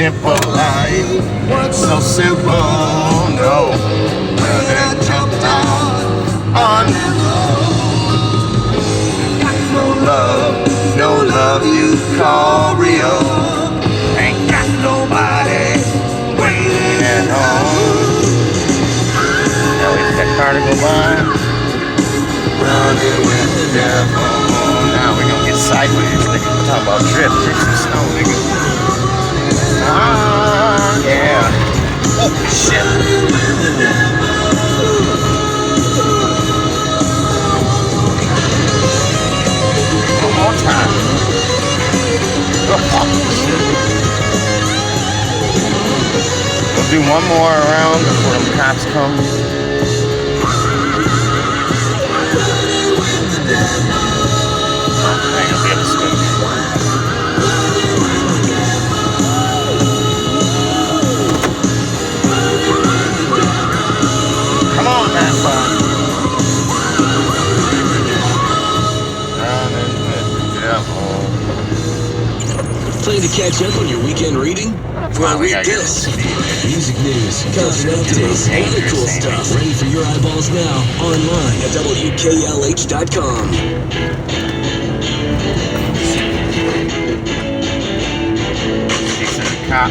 simple life. What's so simple? No, well, then jump down on no love you call real. Ain't got nobody waiting at home. Now wait for that car to go by. Running with the devil. Now we're gonna get sideways, nigga. We're talking about drift some snow, nigga. Ah, yeah. Oh, shit. One more time. Oh, shit. We'll do one more around before the cops come. Come on, that fun. Running with the devil. Plan to catch up on your weekend reading? Well, read this. Music news, concert updates, and other cool stuff ready for your eyeballs now online at WKLH.com. Cop.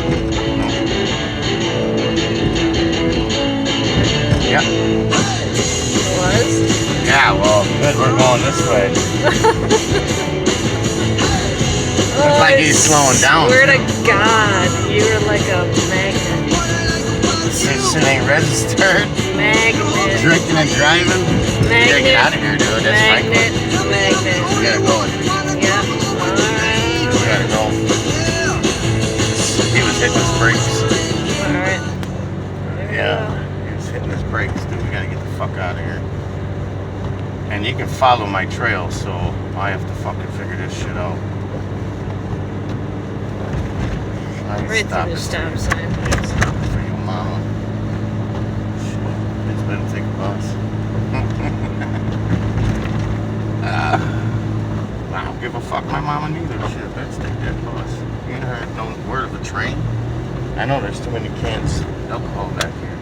Yep. Was? Yeah, well, good, we're going this way. Looks like he's slowing down. Swear to God, you were like a magnet. This shit ain't registered. Magnet. Drinking and driving. Magnet. You gotta get out of here, dude. That's Magnet. Franklin. Magnet. We gotta go. Yep. Alright. We gotta go. He was hitting his brakes. Alright. Yeah. He was hitting his brakes, dude. We gotta get the fuck out of here. And you can follow my trail, so I have to fucking figure this shit out. Right through the stop sign. Yeah, stop for your mama. Shit. It's better take a bus. I don't give a fuck. My mama neither. Shit, let's take that bus. You ain't heard no word of a train? I know there's too many cans of alcohol back here.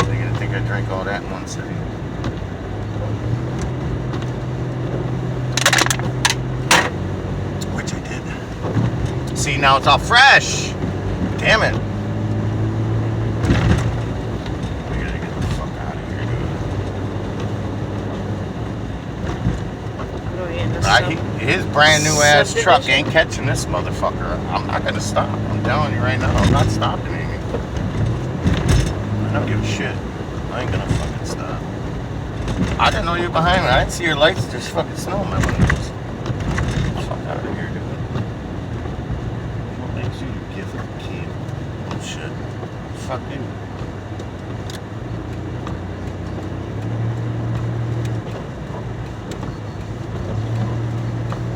They're gonna think I drank all that in one sitting. Which I did. See, now it's all fresh. Damn it. We gotta get the fuck out of here, dude. His brand new ass truck ain't catching this motherfucker. I'm not gonna stop. I'm telling you right now, I'm not stopping Amy. I don't give a shit. I ain't gonna fucking stop. I didn't know you were behind me. I didn't see your lights. There's fucking snow in my windows. Fuck out of here, dude. What makes you a gift kid? Oh shit. Fuck you.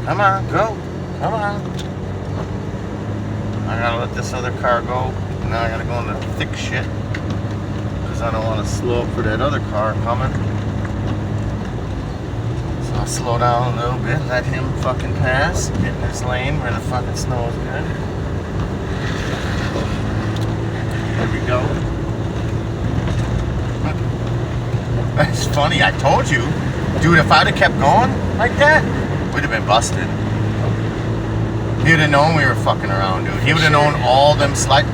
Come on, go. Come on. I gotta let this other car go. Now I gotta go in the thick shit. Because I don't want to slow up for that other car coming. So I'll slow down a little bit, let him fucking pass. Get in his lane where the fucking snow is good. There we go. That's funny, I told you. Dude, if I'd have kept going like that, we'd have been busted. He would have known we were fucking around, dude. He would have known all them slide